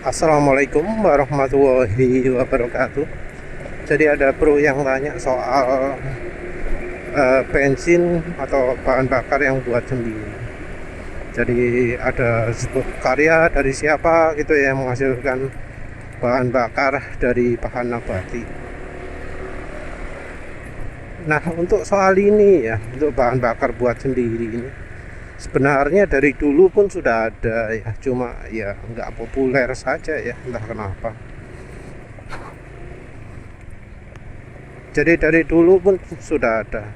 Assalamualaikum warahmatullahi wabarakatuh. Jadi ada bro yang tanya soal bensin atau bahan bakar yang buat sendiri. Jadi ada sebuah karya dari siapa gitu yang menghasilkan bahan bakar dari bahan nabati. Nah, untuk soal ini ya, untuk bahan bakar buat sendiri ini sebenarnya dari dulu pun sudah ada ya, cuma ya nggak populer saja ya, entah kenapa. Jadi dari dulu pun sudah ada.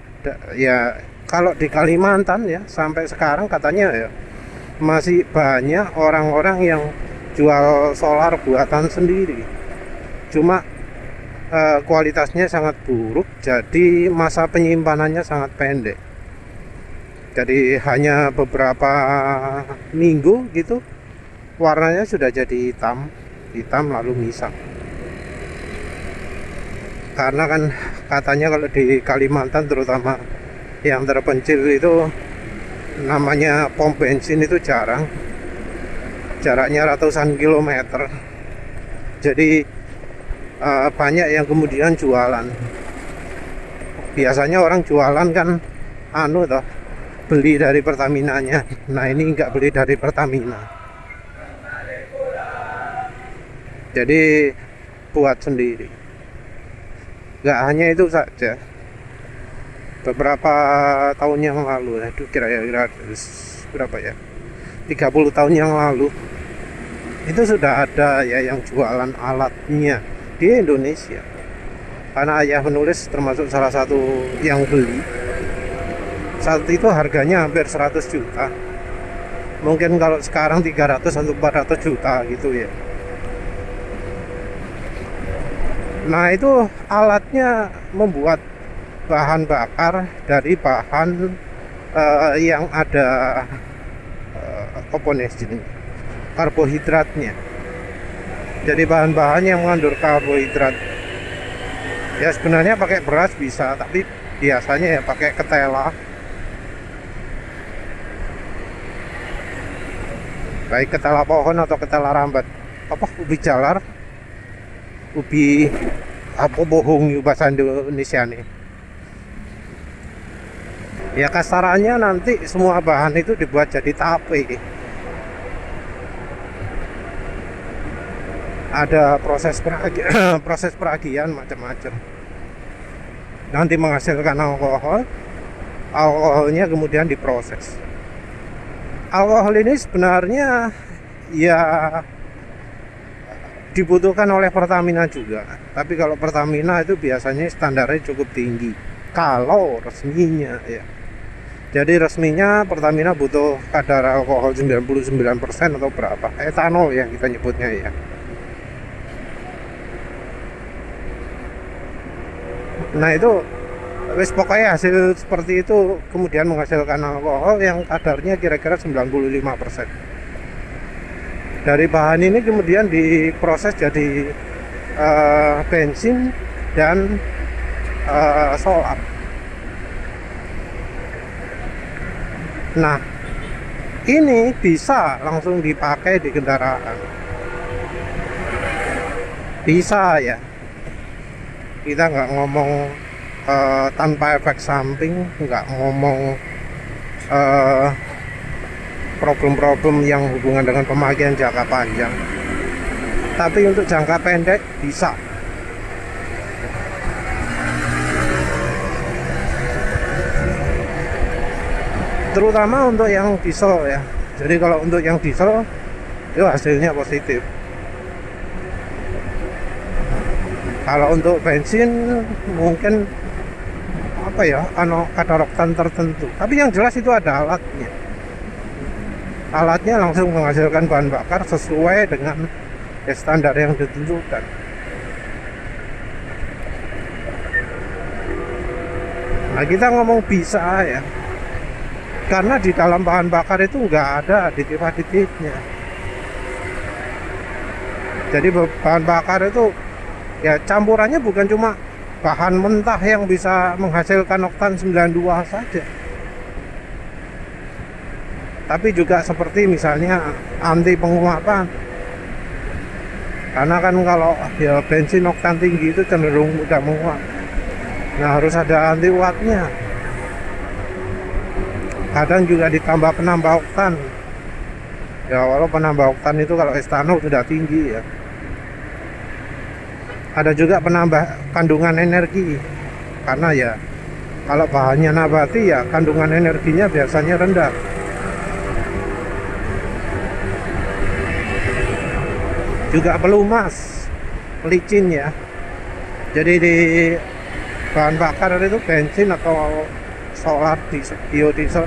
Ya kalau di Kalimantan ya sampai sekarang katanya ya masih banyak orang-orang yang jual solar buatan sendiri. Cuma kualitasnya sangat buruk, jadi masa penyimpanannya sangat pendek. Jadi hanya beberapa minggu gitu warnanya sudah jadi hitam lalu misang. Karena kan katanya kalau di Kalimantan terutama yang terpencil itu namanya pom bensin itu jarang, jaraknya ratusan kilometer. Jadi banyak yang kemudian jualan. Biasanya orang jualan kan toh, beli dari Pertaminanya. Nah, ini nggak beli dari Pertamina, jadi buat sendiri. Nggak hanya itu saja, beberapa tahun yang lalu, itu kira-kira berapa ya, 30 tahun yang lalu itu sudah ada ya yang jualan alatnya di Indonesia. Karena ayah penulis termasuk salah satu yang beli. Saat itu harganya hampir 100 juta. Mungkin kalau sekarang 300 atau 400 juta gitu ya. Nah, itu alatnya membuat bahan bakar dari bahan yang ada karbohidratnya. Jadi bahan-bahan yang mengandung karbohidrat. Ya sebenarnya pakai beras bisa, tapi biasanya ya pakai ketela. Baik ketela pohon atau ketela rambat. Apa ubi jalar? Ubi apa bohong bahasa Indonesia nih. Ya kasarannya nanti semua bahan itu dibuat jadi tape. Ada proses peragian macam-macam. Nanti menghasilkan alkoholnya kemudian diproses. Alkohol ini sebenarnya ya dibutuhkan oleh Pertamina juga. Tapi kalau Pertamina itu biasanya standarnya cukup tinggi kalau resminya ya. Jadi resminya Pertamina butuh kadar alkohol 99% atau berapa, etanol yang kita nyebutnya ya. Nah, itu wis pokoknya hasil seperti itu kemudian menghasilkan alkohol yang kadarnya kira-kira 95%. Dari bahan ini kemudian diproses jadi bensin dan solar. Nah, ini bisa langsung dipakai di kendaraan. Bisa ya. Kita nggak ngomong tanpa efek samping, nggak ngomong problem-problem yang hubungan dengan pemakaian jangka panjang. Tapi untuk jangka pendek bisa. Terutama untuk yang diesel ya. Jadi kalau untuk yang diesel itu hasilnya positif. Kalau untuk bensin mungkin apa ya, kadar oktan tertentu. Tapi yang jelas itu ada alatnya. Alatnya langsung menghasilkan bahan bakar sesuai dengan standar yang ditentukan. Nah, kita ngomong bisa ya, karena di dalam bahan bakar itu nggak ada aditif-aditifnya. Jadi bahan bakar itu ya campurannya bukan cuma bahan mentah yang bisa menghasilkan oktan 92 saja, tapi juga seperti misalnya anti penguapan, Karena kan kalau ya bensin oktan tinggi itu cenderung mudah menguap. Nah, harus ada anti uapnya. Kadang juga ditambah penambah oktan. Ya walau penambah oktan itu kalau etanol sudah tinggi ya. Ada juga penambah kandungan energi. Karena ya kalau bahannya nabati ya kandungan energinya biasanya rendah. Juga pelumas, licin ya. Jadi di bahan bakar itu bensin atau solar, biodiesel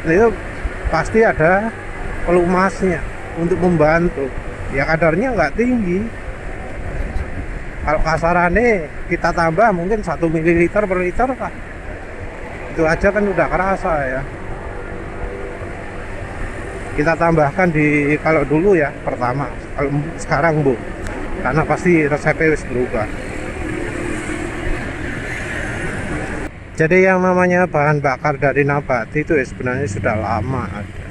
itu pasti ada pelumasnya untuk membantu. Ya kadarnya nggak tinggi. Kalau kasarannya kita tambah mungkin 1 ml per liter lah. Itu aja kan udah kerasa ya. Kita tambahkan di kalau dulu ya pertama, kalau sekarang bu, karena pasti resepnya harus berubah. Jadi yang namanya bahan bakar dari nabati itu ya sebenarnya sudah lama ada.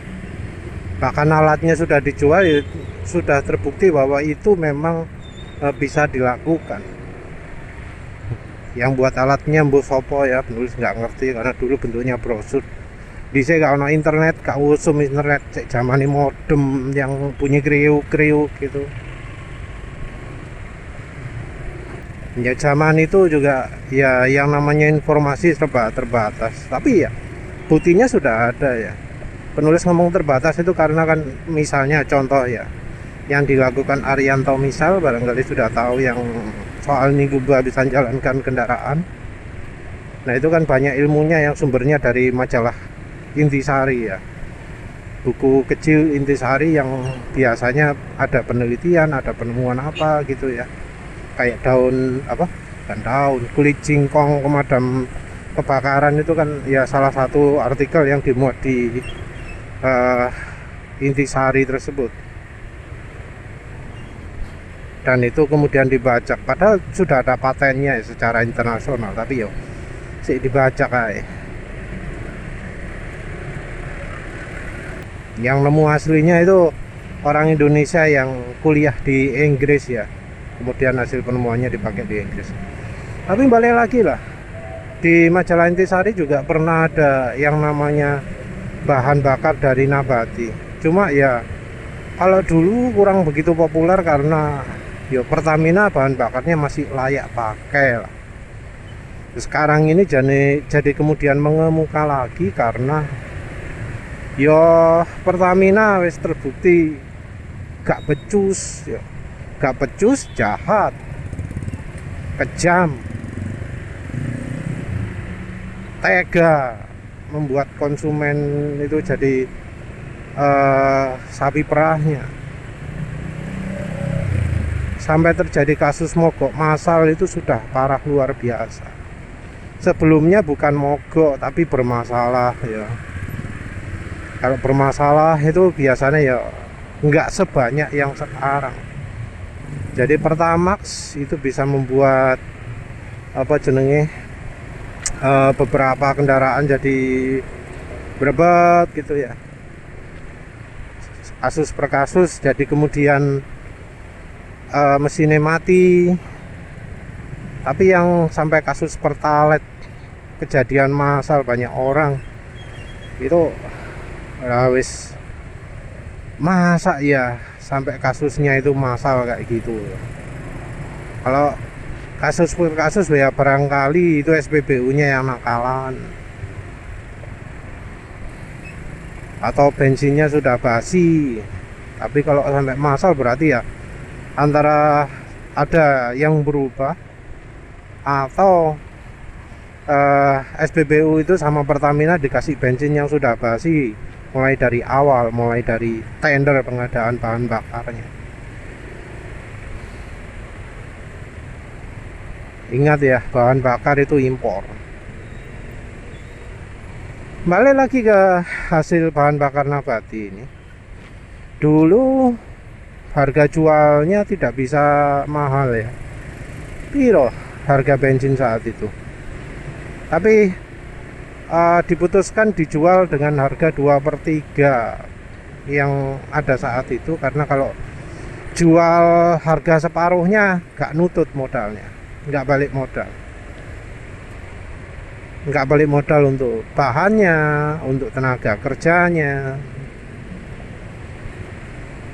Bahkan alatnya sudah dijual, ya, sudah terbukti bahwa itu memang bisa dilakukan. Yang buat alatnya Bu Sopo ya, penulis nggak ngerti karena dulu bentuknya brosur. Bisa gak ono internet, gak usum internet, cek zaman ini modem yang punya kriuk-kriuk gitu. Ya zaman itu juga ya yang namanya informasi serba terbatas. Tapi ya buktinya sudah ada ya. Penulis ngomong terbatas itu karena kan misalnya contoh ya, yang dilakukan Arianto misal barangkali sudah tahu yang soal Niguba bisa jalankan kendaraan. Nah itu kan banyak ilmunya yang sumbernya dari majalah Intisari ya, buku kecil Intisari yang biasanya ada penelitian, ada penemuan apa gitu ya, kayak daun apa, kan daun kulit jingkong pemadam kebakaran itu kan ya salah satu artikel yang dimuat di Intisari tersebut, dan itu kemudian dibajak padahal sudah ada patennya ya, secara internasional, tapi yo sih dibajak aja. Yang nemu aslinya itu orang Indonesia yang kuliah di Inggris ya, kemudian hasil penemuannya dipakai di Inggris. Tapi balik lagi lah, di majalah Intisari juga pernah ada yang namanya bahan bakar dari nabati. Cuma ya kalau dulu kurang begitu populer karena ya Pertamina bahan bakarnya masih layak pakai lah. Sekarang ini jadi kemudian mengemuka lagi karena yo Pertamina wis terbukti gak becus ya. Gak becus, jahat, kejam, tega, membuat konsumen itu jadi sapi perahnya. Sampai terjadi kasus mogok massal itu sudah parah luar biasa. Sebelumnya bukan mogok tapi bermasalah ya. Kalau bermasalah itu biasanya ya nggak sebanyak yang sekarang. Jadi Pertamax itu bisa membuat apa jenenge beberapa kendaraan jadi berebut gitu ya. Kasus per kasus, jadi kemudian mesinnya mati. Tapi yang sampai kasus Pertalite kejadian massal banyak orang itu wis masa ya sampai kasusnya itu massal kayak gitu. Kalau kasus per kasus ya barangkali itu SPBU-nya yang nakalan atau bensinnya sudah basi. Tapi kalau sampai massal berarti ya antara ada yang berubah atau SPBU itu sama Pertamina dikasih bensin yang sudah basi mulai dari awal, mulai dari tender pengadaan bahan bakarnya. Ingat ya, bahan bakar itu impor. Balik lagi ke hasil bahan bakar nabati ini. Dulu harga jualnya tidak bisa mahal ya. Piro harga bensin saat itu? Tapi diputuskan dijual dengan harga 2/3 yang ada saat itu, karena kalau jual harga separuhnya, gak nutut modalnya, nggak balik modal. Nggak balik modal untuk bahannya, untuk tenaga kerjanya,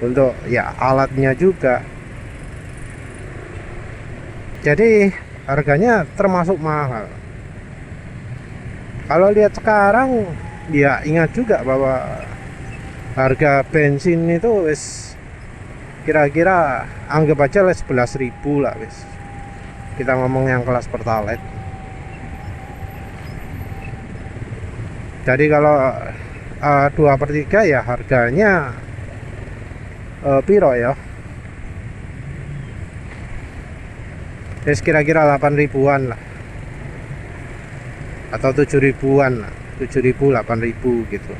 untuk ya alatnya juga. Jadi harganya termasuk mahal. Kalau lihat sekarang, ya ingat juga bahwa harga bensin itu wis kira-kira anggap aja 11.000 lah wis. Kita ngomong yang kelas Pertalite. Jadi kalau 2/3 ya harganya piro ya? Wis kira-kira 8 ribuan lah, atau 7 ribuan lah, 7.000 8.000 gitu.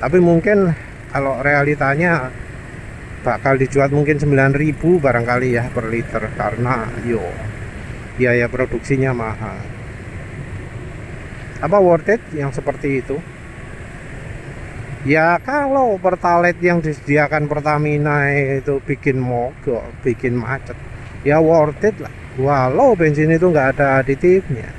Tapi mungkin kalau realitanya bakal dijual mungkin 9.000 barangkali ya per liter, karena biaya produksinya mahal. Apa worth it yang seperti itu? Ya kalau Pertalite yang disediakan Pertamina itu bikin mogok, bikin macet, ya worth it lah. Walau bensin itu nggak ada aditifnya.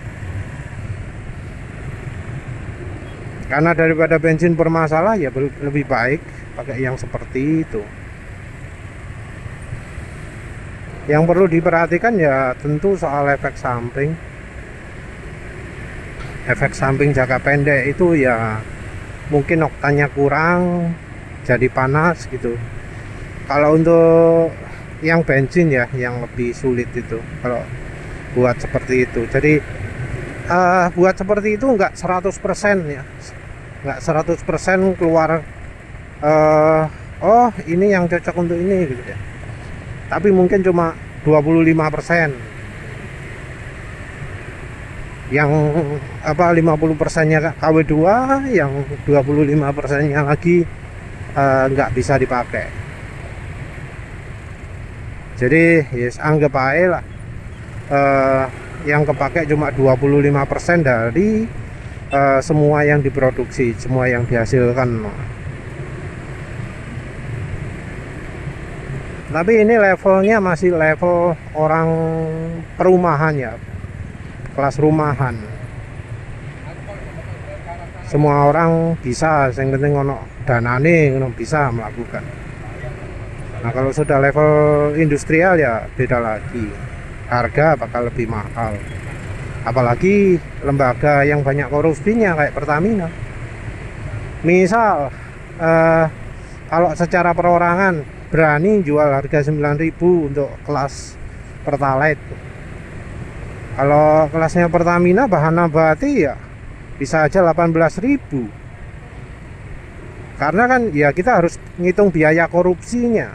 Karena daripada bensin bermasalah, ya lebih baik pakai yang seperti itu. Yang perlu diperhatikan ya tentu soal efek samping. Efek samping jangka pendek itu ya mungkin oktannya kurang, jadi panas gitu. Kalau untuk yang bensin ya yang lebih sulit itu kalau buat seperti itu. Jadi buat seperti itu nggak 100% ya, nggak 100% keluar oh ini yang cocok untuk ini gitu ya, tapi mungkin cuma 25%. Yang 50%-nya KW2, yang 25%-nya lagi nggak bisa dipakai. Jadi yes, anggap aja lah yang kepake cuma 25% dari semua yang diproduksi, semua yang dihasilkan. Tapi ini levelnya masih level orang perumahan ya, kelas rumahan. Semua orang bisa, yang penting ono danane bisa melakukan. Nah kalau sudah level industrial ya beda lagi, harga bakal lebih mahal. Apalagi lembaga yang banyak korupsinya kayak Pertamina. Misal kalau secara perorangan berani jual harga 9.000 untuk kelas Pertalite. Kalau kelasnya Pertamina bahan nabati ya bisa aja 18.000. Karena kan ya kita harus ngitung biaya korupsinya.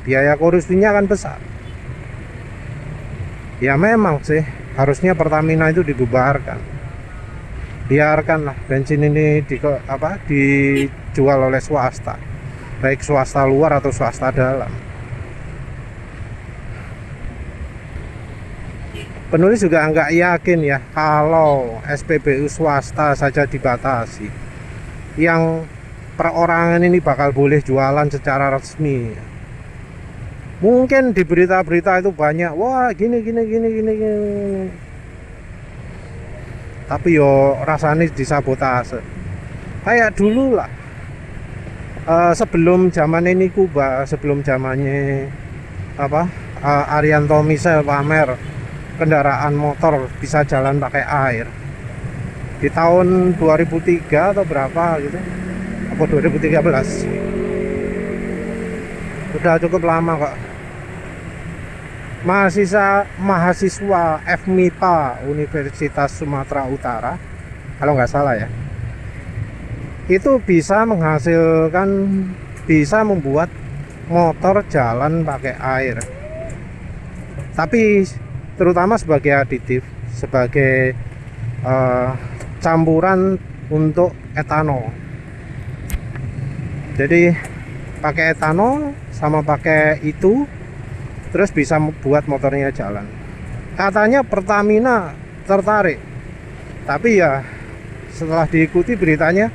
Biaya korupsinya kan besar. Ya memang sih harusnya Pertamina itu dibubarkan. Biarkanlah bensin ini dijual oleh swasta. Baik swasta luar atau swasta dalam. Penulis juga nggak yakin ya kalau SPBU swasta saja dibatasi, yang perorangan ini bakal boleh jualan secara resmi. Mungkin di berita-berita itu banyak, wah gini. Tapi yo rasanya disabotase. Kayak dulu lah, sebelum zaman ini Kuba, sebelum zamannya Arianto Misel pamer kendaraan motor bisa jalan pakai air di tahun 2003 atau berapa gitu, apa 2013, udah cukup lama kok. Mahasiswa FMIPA Universitas Sumatera Utara kalau nggak salah ya, itu bisa membuat motor jalan pakai air, tapi terutama sebagai aditif, sebagai campuran untuk etanol. Jadi pakai etanol sama pakai itu, terus bisa buat motornya jalan. Katanya Pertamina tertarik, tapi ya setelah diikuti beritanya,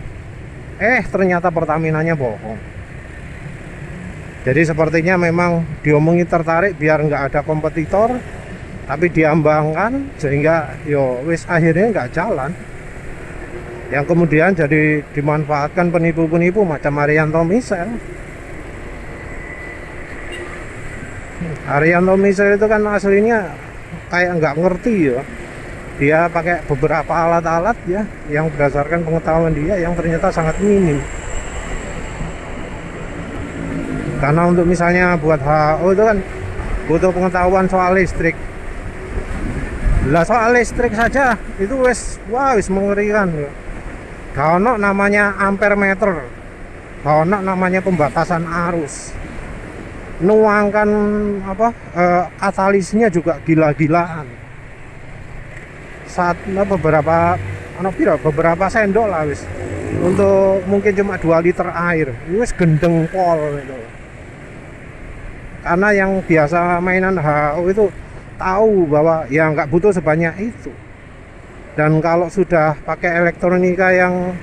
Ternyata Pertaminanya bohong. Jadi sepertinya memang diomongi tertarik biar nggak ada kompetitor, tapi diambangkan sehingga wis akhirnya nggak jalan. Yang kemudian jadi dimanfaatkan penipu-penipu macam Arianto Misel. Arianto Misel itu kan aslinya kayak nggak ngerti ya. Dia pakai beberapa alat-alat ya yang berdasarkan pengetahuan dia yang ternyata sangat minim. Karena untuk misalnya buat HO itu kan butuh pengetahuan soal listrik. Lah soal listrik saja itu wis mengerikan ya. Gak ono namanya ampere meter. Gak ono namanya pembatasan arus. Nuangkan katalisnya juga gila-gilaan. Saat beberapa sendok lah wis. Untuk mungkin cuma 2 liter air. Wis gendeng pol gitu. Karena yang biasa mainan HO itu tahu bahwa ya nggak butuh sebanyak itu. Dan kalau sudah pakai elektronika yang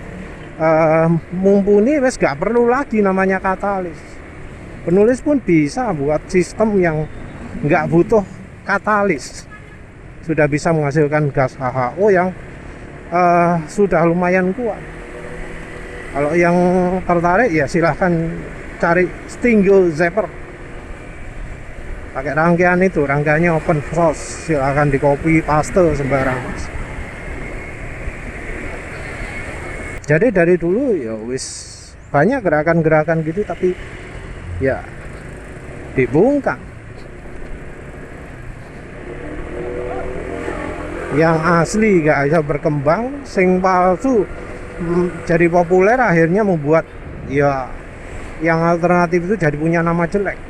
mumpuni, wes nggak perlu lagi namanya katalis. Penulis pun bisa buat sistem yang nggak butuh katalis. Sudah bisa menghasilkan gas HHO yang sudah lumayan kuat. Kalau yang tertarik ya silahkan cari Stingel Zapper. Pakai rangkaian itu, rangkaiannya open source, silahkan di copy paste sembarangan. Jadi dari dulu ya wis banyak gerakan-gerakan gitu, tapi ya dibungkam. Yang asli gak bisa berkembang, sing palsu jadi populer, akhirnya membuat ya yang alternatif itu jadi punya nama jelek.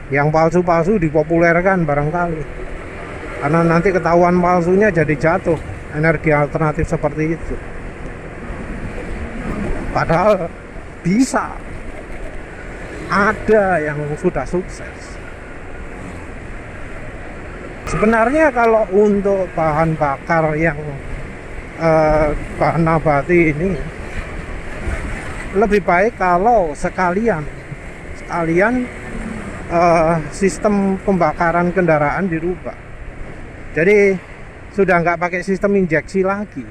Yang palsu-palsu dipopulerkan barangkali karena nanti ketahuan palsunya jadi jatuh energi alternatif seperti itu. Padahal bisa ada yang sudah sukses. Sebenarnya kalau untuk bahan bakar yang bahan nabati ini lebih baik kalau sekalian sistem pembakaran kendaraan dirubah. Jadi sudah nggak pakai sistem injeksi lagi,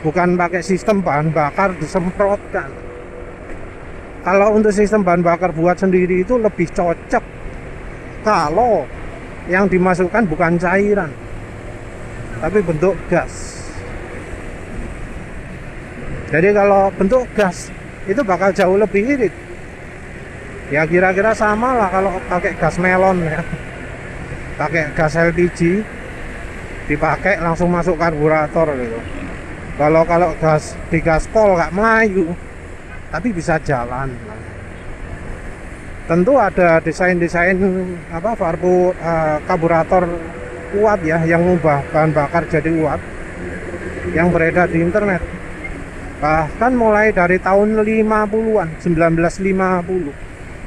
bukan pakai sistem bahan bakar disemprotkan. Kalau untuk sistem bahan bakar buat sendiri itu lebih cocok kalau yang dimasukkan bukan cairan tapi bentuk gas. Jadi kalau bentuk gas itu bakal jauh lebih irit. Ya kira-kira sama lah kalau pakai gas melon ya. Pakai gas LPG dipakai langsung masuk karburator gitu. Kalau gas di gaspol nggak melayu, tapi bisa jalan. Tentu ada desain-desain karburator kuat ya yang mengubah bahan bakar jadi uap yang beredar di internet. Bahkan mulai dari tahun 50-an, 1950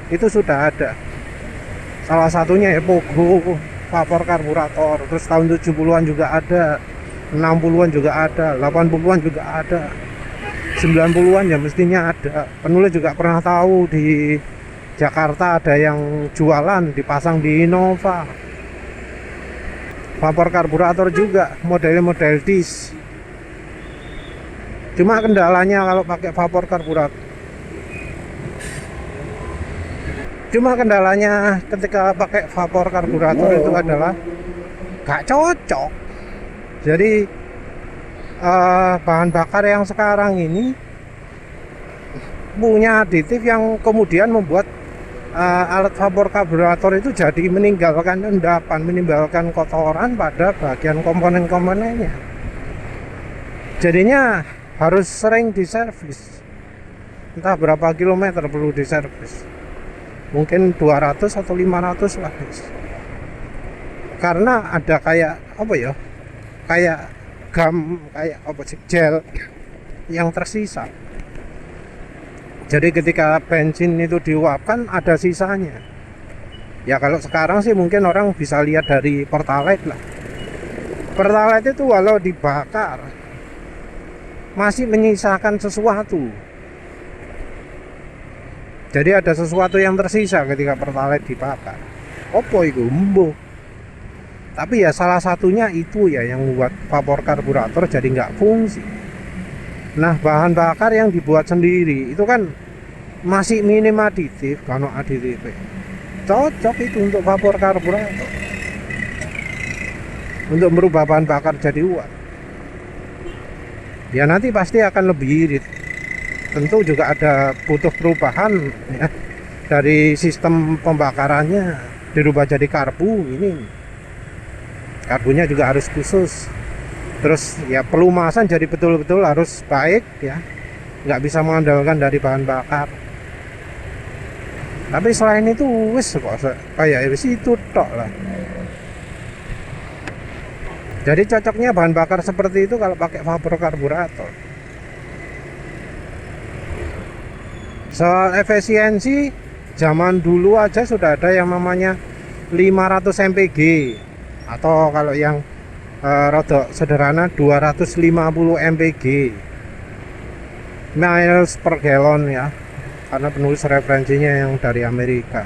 itu sudah ada. Salah satunya ya Pogo vapor karburator. Terus tahun 70-an juga ada, 60-an juga ada, 80-an juga ada, 90-an ya mestinya ada. Penulis juga pernah tahu di Jakarta ada yang jualan dipasang di Innova. Vapor karburator juga model-model dis. Cuma kendalanya kalau pakai vapor karburator, ketika pakai vapor karburator itu adalah gak cocok. Jadi bahan bakar yang sekarang ini punya aditif yang kemudian membuat alat vapor karburator itu jadi meninggalkan endapan, menimbulkan kotoran pada bagian komponen-komponennya. Jadinya harus sering diservis. Entah berapa kilometer perlu diservis. Mungkin 200 atau 500 lah. Karena ada kayak gel yang tersisa. Jadi ketika bensin itu diuapkan ada sisanya. Ya kalau sekarang sih mungkin orang bisa lihat dari Pertalite lah. Pertalite itu walau dibakar masih menyisakan sesuatu. Jadi ada sesuatu yang tersisa ketika Pertalite dibakar. Opo itu mbo. Tapi ya salah satunya itu ya yang membuat vapor karburator jadi nggak fungsi. Nah, bahan bakar yang dibuat sendiri itu kan masih minim aditif, kalau aditif cocok itu untuk vapor karburator, untuk merubah bahan bakar jadi uap. Ya nanti pasti akan lebih irit. Tentu juga ada butuh perubahan ya, dari sistem pembakarannya dirubah jadi karbu. Ini karbunya juga harus khusus. Terus ya pelumasan jadi betul-betul harus baik ya, nggak bisa mengandalkan dari bahan bakar. Tapi selain itu wis kok kayak wis itu tok lah. Jadi cocoknya bahan bakar seperti itu kalau pakai vapor karburator. Soal efisiensi, zaman dulu aja sudah ada yang namanya 500 mpg, atau kalau yang rodok sederhana 250 mpg miles per gallon ya, karena penulis referensinya yang dari Amerika.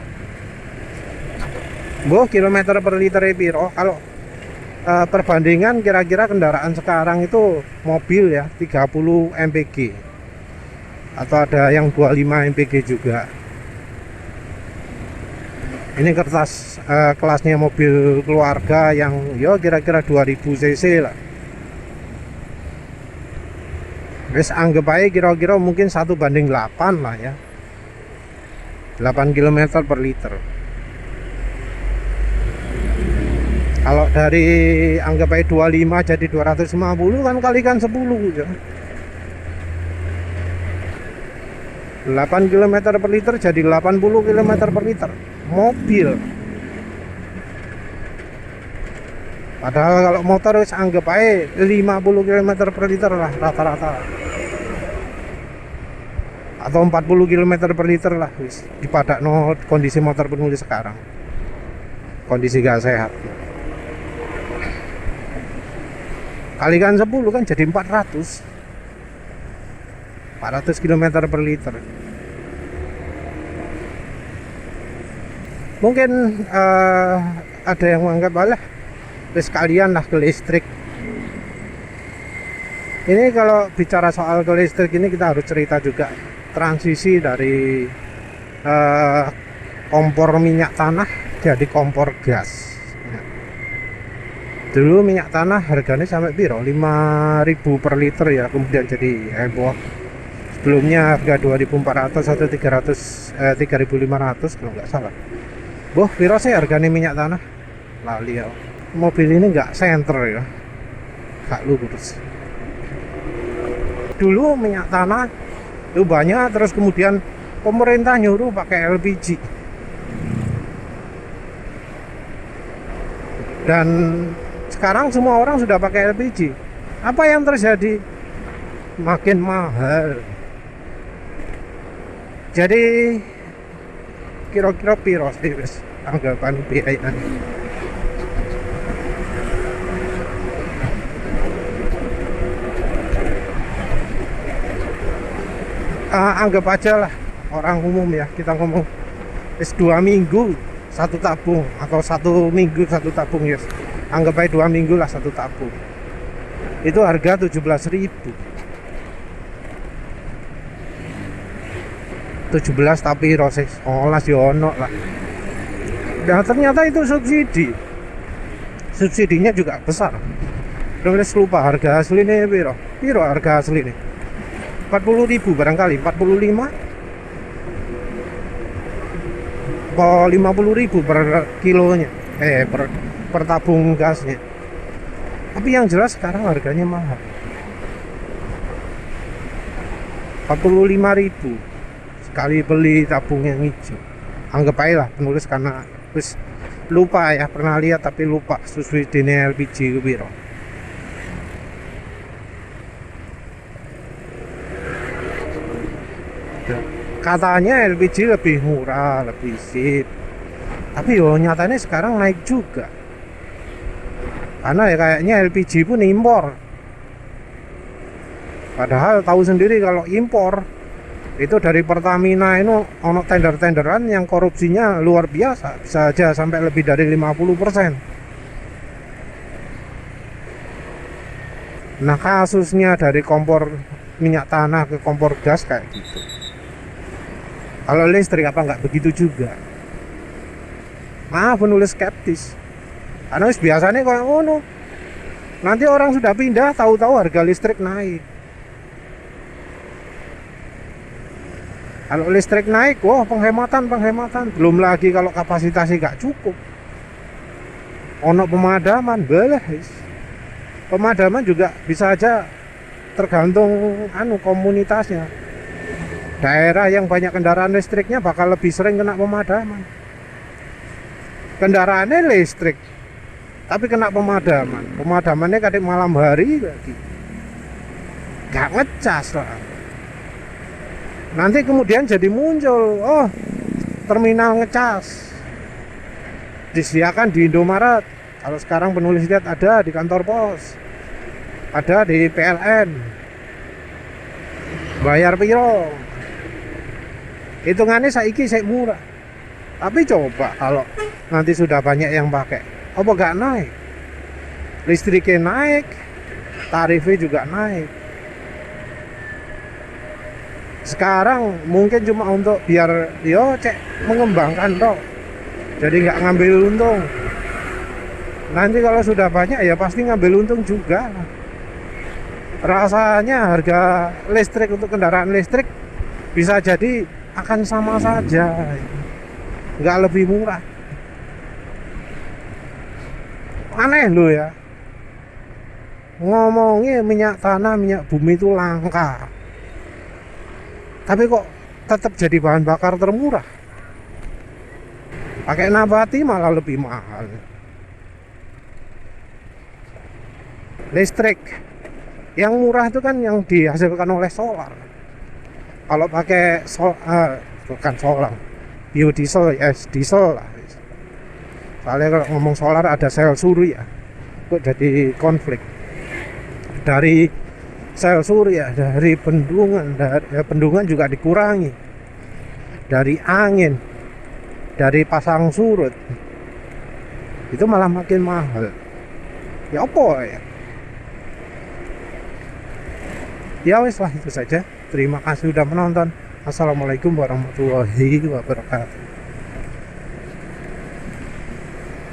Kilometer per liter piro. Kalau perbandingan kira-kira kendaraan sekarang itu mobil ya 30 mpg, atau ada yang 25 mpg juga. Ini kertas kelasnya mobil keluarga yang ya kira-kira 2000 cc lah. Wes anggap aja kira-kira mungkin 1:8 lah ya, 8 km per liter. Kalau dari anggap aja 25 jadi 250 kan kalikan 10 ya. 8 km per liter jadi 80 km per liter mobil. Padahal kalau motor wis anggap aja 50 km per liter lah rata-rata, atau 40 km per liter lah wis dipadakno kondisi motor penulis sekarang, kondisi gak sehat. Kalikan 10 kan jadi 400 km per liter. Mungkin ada yang menganggap alah sekalian lah ke listrik. Ini kalau bicara soal ke listrik ini kita harus cerita juga transisi dari kompor minyak tanah jadi kompor gas. Dulu minyak tanah harganya sampai piro? 5.000 per liter ya, kemudian jadi heboh. Sebelumnya harga 2.400 atau 3.500 kalau nggak salah. Piro sih harganya minyak tanah? Lali ya. Mobil ini nggak senter ya, gak lurus. Dulu minyak tanah itu banyak, terus kemudian pemerintah nyuruh pakai LPG. Dan sekarang semua orang sudah pakai LPG. Apa yang terjadi? Makin mahal. Jadi kira-kira piro sih anggapan biaya? Anggap aja lah orang umum ya, kita ngomong 2 minggu satu tabung, atau 1 minggu satu tabung ya. Anggap aja 2 minggu lah satu tabung. Itu harga 17.000. 17 tapi roses olas yono lah. Dan ternyata itu subsidi. Subsidinya juga besar. Terus lupa harga aslinya piro? Piro harga aslinya? 40.000 barangkali, 45 atau 50.000 per kilonya, per tabung gasnya. Tapi yang jelas sekarang harganya mahal, 45.000 sekali beli tabung yang hijau. Anggap aja lah penulis karena terus lupa ya, pernah lihat tapi lupa subsidinya LPG piro. Katanya LPG lebih murah, lebih sip. Tapi yo nyatanya sekarang naik juga. Karena ya kayaknya LPG pun impor. Padahal tahu sendiri kalau impor itu dari Pertamina itu ono tender-tenderan yang korupsinya luar biasa, bisa aja sampai lebih dari 50%. Nah, kasusnya dari kompor minyak tanah ke kompor gas kayak gitu. Kalau listrik apa nggak begitu juga? Maaf menulis skeptis. Karena biasanya kayak ngono. Nanti orang sudah pindah, tahu-tahu harga listrik naik. Kalau listrik naik, wah penghematan. Belum lagi kalau kapasitasnya nggak cukup. Ono pemadaman, beles. Pemadaman juga bisa aja tergantung komunitasnya. Daerah yang banyak kendaraan listriknya bakal lebih sering kena pemadaman. Kendaraannya listrik, tapi kena pemadaman. Pemadamannya kadang malam hari lagi. Gak ngecas lah. Nanti kemudian jadi muncul, oh terminal ngecas disediakan di Indomaret. Kalau sekarang penulis lihat ada di kantor pos, ada di PLN. Bayar piro? Hitungannya saiki sik murah. Tapi coba kalau nanti sudah banyak yang pakai, apa gak naik? Listriknya naik, tarifnya juga naik. Sekarang mungkin cuma untuk biar mengembangkan toh, jadi nggak ngambil untung. Nanti kalau sudah banyak ya pasti ngambil untung juga. Rasanya harga listrik untuk kendaraan listrik bisa jadi akan sama saja, nggak lebih murah. Aneh loh ya, ngomongnya minyak tanah, minyak bumi itu langka, tapi kok tetap jadi bahan bakar termurah. Pakai nabati malah lebih mahal. Listrik yang murah itu kan yang dihasilkan oleh solar. Kalau pakai bukan solar, biodiesel, diesel lah. Soalnya kalau ngomong solar ada sel surya, kok jadi konflik. Dari sel surya, dari bendungan juga dikurangi, dari angin, dari pasang surut, itu malah makin mahal. Ya apa ya? Ya wes lah, itu saja. Terima kasih sudah menonton. Assalamualaikum warahmatullahi wabarakatuh.